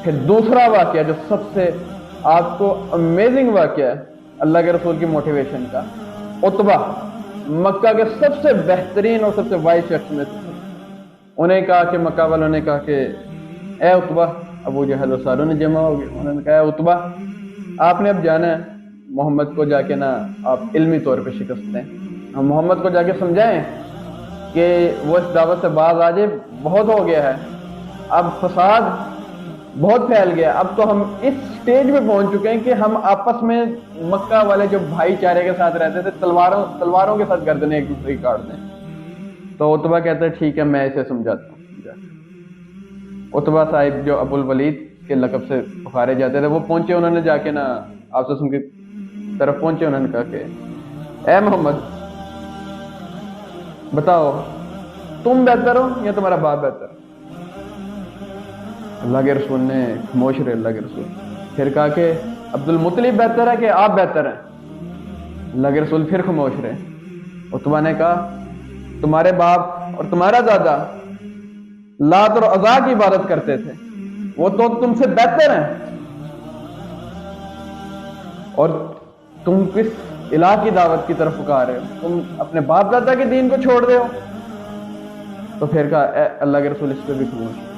پھر دوسرا واقعہ جو سب سے آپ کو امیزنگ واقعہ ہے اللہ کے رسول کی موٹیویشن کا، عتبہ مکہ کے سب سے بہترین اور سب سے وائس شخص میں سے، انہیں کہا کہ مکہ والوں نے کہا کہ اے عتبہ، ابو جہل و ساروں نے جمع ہو گئے، انہوں نے کہا اے عتبہ، آپ نے اب جانا ہے محمد کو جا کے نا آپ علمی طور پہ شکست دیں، ہم محمد کو جا کے سمجھائیں کہ وہ اس دعوت سے باز آ جائے، بہت ہو گیا ہے، اب فساد بہت پھیل گیا، اب تو ہم اس سٹیج پہ پہنچ چکے ہیں کہ ہم آپس میں مکہ والے جو بھائی چارے کے ساتھ رہتے تھے تلواروں کے ساتھ گردنیں ایک دوسرے کی کاٹ دیں۔ تو عتبہ کہتا ہے ٹھیک ہے میں اسے سمجھاتا ہوں۔ عتبہ صاحب جو ابو الولید کے لقب سے پکارے جاتے تھے وہ پہنچے، انہوں نے جا کے نا آپ سے کی طرف پہنچے، انہوں نے کہا کہ اے محمد بتاؤ تم بہتر ہو یا تمہارا باپ بہتر؟ اللہ کے رسول نے خاموش رہے، اللہ کے رسول پھر کہا کہ عبد المطلب بہتر ہے کہ آپ بہتر ہیں؟ اللہ کے رسول پھر خاموش رہے۔ عتبہ نے کہا تمہارے باپ اور تمہارا دادا لات اور عزا کی عبادت کرتے تھے، وہ تو تم سے بہتر ہیں، اور تم کس الہ کی دعوت کی طرف پکار رہے ہو؟ تم اپنے باپ دادا کے دین کو چھوڑ رہے ہو؟ تو پھر کہا اے اللہ کے رسول اس پہ بھی خاموش۔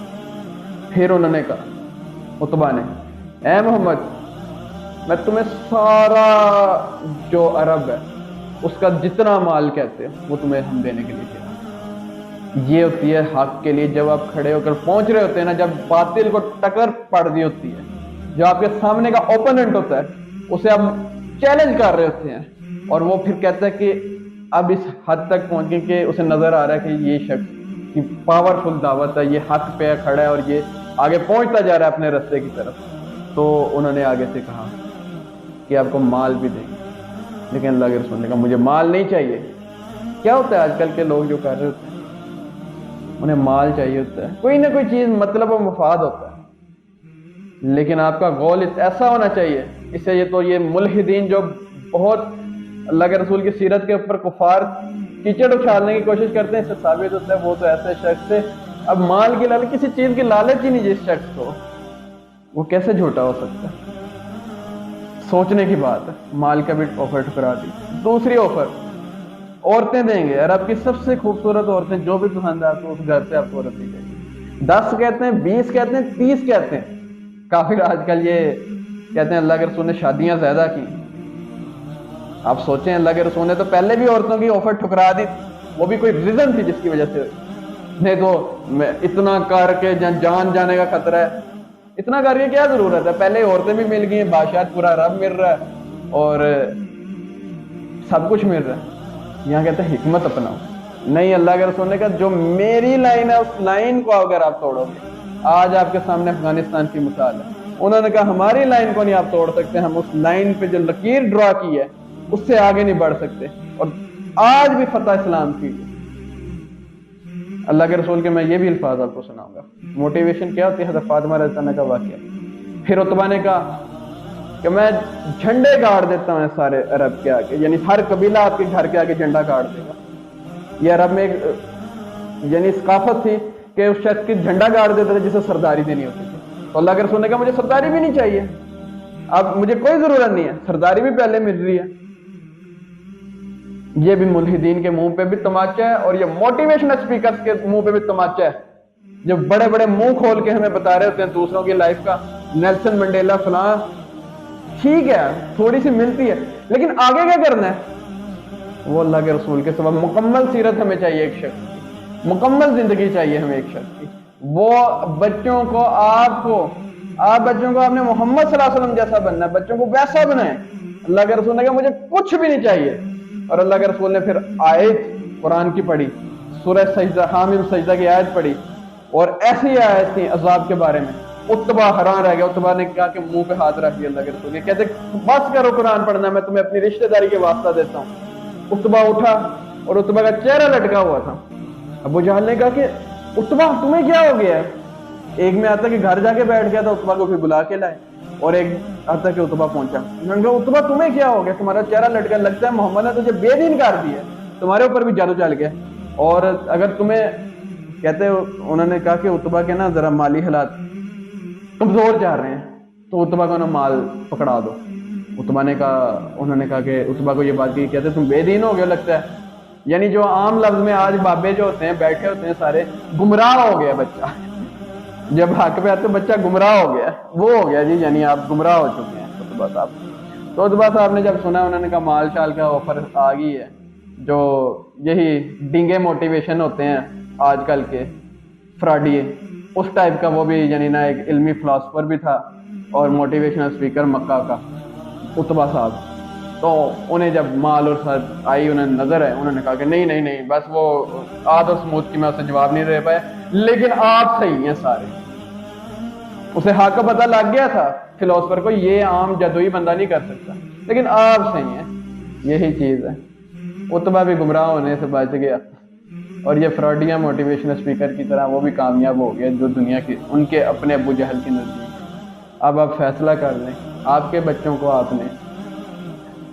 پھر انہوں نے کہا عتبہ نے اے محمد میں تمہیں سارا جو عرب ہے اس کا جتنا مال کہتے ہیں وہ تمہیں ہم دینے کے لیے کہتے ہیں۔ یہ ہوتی ہے حق کے لیے جب آپ کھڑے ہو کر پہنچ رہے ہوتے ہیں نا، جب باطل کو ٹکر پڑ دی ہوتی ہے، جو آپ کے سامنے کا اوپوننٹ ہوتا ہے اسے آپ چیلنج کر رہے ہوتے ہیں، اور وہ پھر کہتا ہے کہ اب اس حد تک پہنچ گئے کہ اسے نظر آ رہا ہے کہ یہ شخص کی پاورفل دعوت ہے، یہ حق پہ کھڑا ہے اور یہ آگے پہنچتا جا رہا ہے اپنے رستے کی طرف۔ تو انہوں نے آگے سے کہا کہ آپ کو مال بھی دیں گے، لیکن اللہ کے رسول نے کہا مجھے مال نہیں چاہیے۔ کیا ہوتا ہے آج کل کے لوگ جو کر رہے ہوتے ہیں، انہیں مال چاہیے ہوتا ہے، کوئی نہ کوئی چیز مطلب و مفاد ہوتا ہے، لیکن آپ کا گول ایسا ہونا چاہیے۔ اس سے یہ تو یہ ملحدین جو بہت اللہ کے رسول کی سیرت کے اوپر کفار کیچڑ اچھالنے کی کوشش کرتے ہیں، اس سے ثابت ہوتا ہے وہ تو ایسے شخص سے اب مال کی لالچ، کسی چیز کی لالچ ہی نہیں جس شخص کو، وہ کیسے جھوٹا ہو سکتا ہے؟ سوچنے کی بات ہے۔ مال کا بھی آفر ٹھکرا دی۔ دوسری آفر عورتیں دیں گے، عرب کی سب سے خوبصورت عورتیں جو بھی پسند ہے آپ کو اس گھر سے آپ کو عورت دی جائے گی۔ 10 کہتے ہیں، 20 کہتے ہیں، 30 کہتے ہیں۔ کافر آج کل یہ کہتے ہیں اللہ کے رسول نے شادیاں زیادہ کی۔ آپ سوچیں اللہ کے رسول نے تو پہلے بھی عورتوں کی آفر ٹھکرا دی، وہ بھی کوئی ریزن تھی جس کی وجہ سے، نہیں تو اتنا کر کے جان جانے کا خطرہ ہے، اتنا کر کے کیا ضرورت ہے؟ پہلے عورتیں بھی مل گئی ہیں، بادشاہ پورا رب مل رہا ہے اور سب کچھ مل رہا ہے۔ یہاں کہتے ہیں حکمت اپناؤ۔ نہیں، اللہ کے رسول نے کہا جو میری لائن ہے اس لائن کو اگر آپ توڑو گے، آج آپ کے سامنے افغانستان کی مثال ہے، انہوں نے کہا ہماری لائن کو نہیں آپ توڑ سکتے، ہم اس لائن پہ جو لکیر ڈرا کی ہے اس سے آگے نہیں بڑھ سکتے، اور آج بھی فتح اسلام کی۔ اللہ کے رسول کے میں یہ بھی الفاظ آپ کو سناؤں گا۔ موٹیویشن کیا ہوتی ہے؟ حضرت فاطمہ رضی اللہ عنہا کا واقعہ۔ پھر عتبہ نے کہا کہ میں جھنڈے گاڑ دیتا ہوں سارے عرب کے آگے، یعنی ہر قبیلہ آپ کے گھر کے آگے جھنڈا گاڑ دے گا۔ یہ عرب میں ایک یعنی ثقافت تھی کہ اس شخص کی جھنڈا گاڑ دیتے تھے جسے سرداری دینی ہوتی تھی۔ تو اللہ کے رسول نے کہا مجھے سرداری بھی نہیں چاہیے، اب مجھے کوئی ضرورت نہیں ہے، سرداری بھی پہلے مل رہی ہے۔ یہ بھی ملحدین کے منہ پہ بھی تماچا ہے، اور یہ موٹیویشن اسپیکرز کے منہ پہ بھی تماچا ہے، جو بڑے بڑے منہ کھول کے ہمیں بتا رہے ہوتے ہیں دوسروں کی لائف کا، نیلسن منڈیلا فلاں، ٹھیک ہے تھوڑی سی ملتی ہے، لیکن آگے کیا کرنا ہے؟ وہ اللہ کے رسول کے سوا مکمل سیرت ہمیں چاہیے، ایک شخص کی مکمل زندگی چاہیے ہمیں، ایک شخص کی۔ وہ بچوں کو آپ بچوں کو آپ نے محمد صلی اللہ علیہ وسلم جیسا بننا ہے، بچوں کو ویسا بنائیں۔ اللہ کے رسول نے کہا مجھے کچھ بھی نہیں چاہیے، اور اللہ کے رسول نے پھر آیت قرآن کی پڑھی، سورہ سجدہ، حامیم سجدہ کی آیت پڑھی، اور ایسی آیت تھی عذاب کے بارے میں۔ عتبہ حیران رہ گیا، عتبہ نے کہا کہ منہ پہ ہاتھ رکھ دیا اللہ کے رسول نے، کہتے بس کرو قرآن پڑھنا، میں تمہیں اپنی رشتہ داری کے واسطہ دیتا ہوں۔ عتبہ اٹھا اور عتبہ کا چہرہ لٹکا ہوا تھا۔ ابو جہل نے کہا کہ عتبہ تمہیں کیا ہو گیا ہے؟ ایک میں آتا کہ گھر جا کے بیٹھ گیا تھا، عتبہ کو پھر بلا کے لائے، اور ایک آتا کہ عتبہ پہنچا، میں نے کہا عتبہ تمہیں کیا ہو گیا؟ تمہارا چہرہ لٹکا، لگتا ہے محمد نے تجھے بے دین کر دیا، تمہارے اوپر بھی جادو چل گیا، اور اگر تمہیں کہتے انہوں نے کہا کہ عتبہ کے نا ذرا مالی حالات کمزور چاہ رہے ہیں تو اتبا کو نا مال پکڑا دو. اتبا نے کہا، انہوں نے کہا کہ اتبا کو یہ بات کی، کہتے تم بے دین ہو گئے لگتا ہے. یعنی جو عام لفظ میں آج بابے جو ہوتے ہیں بیٹھے ہوتے ہیں سارے، گمراہ ہو گیا بچہ. جب حق پہ آتے بچہ گمراہ ہو گیا، وہ ہو گیا جی، یعنی آپ گمراہ ہو چکے ہیں اتبا صاحب. تو اتبا صاحب نے جب سنا، انہوں نے کہا مال شال کا آفر آ گئی ہے، جو یہی ڈنگے موٹیویشن ہوتے ہیں آج کل کے فراڈیے، اس ٹائپ کا وہ بھی، یعنی نا ایک علمی فلاسفر بھی تھا اور موٹیویشنل اسپیکر مکہ کا اتبا صاحب. تو انہیں جب مال اور ساتھ آئی، انہیں نظر ہے، انہوں نے کہا کہ نہیں نہیں نہیں، بس وہ آدھ اور سموتھ کی میں اسے جواب نہیں دے پائے، لیکن آپ صحیح ہیں سارے. اسے حق کا پتہ لگ گیا تھا فلاسفر کو، یہ عام جدوئی بندہ نہیں کر سکتا، لیکن آپ صحیح ہیں. یہی چیز ہے، اتبا بھی گمراہ ہونے سے بچ گیا، اور یہ فراڈیاں موٹیویشن اسپیکر کی طرح وہ بھی کامیاب ہو گیا جو دنیا کی ان کے اپنے ابو جہل کی نزدیک. اب آپ فیصلہ کر لیں، آپ کے بچوں کو آپ نے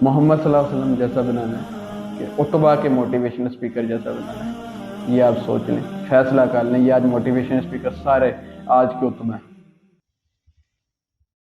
محمد صلی اللہ علیہ وسلم جیسا بنانا ہے کہ اتبا کے موٹیویشن اسپیکر جیسا بنانا ہے. یہ آپ سوچ لیں، فیصلہ کر لیں. یہ آج موٹیویشن اسپیکر سارے آج کے اتبا ہیں.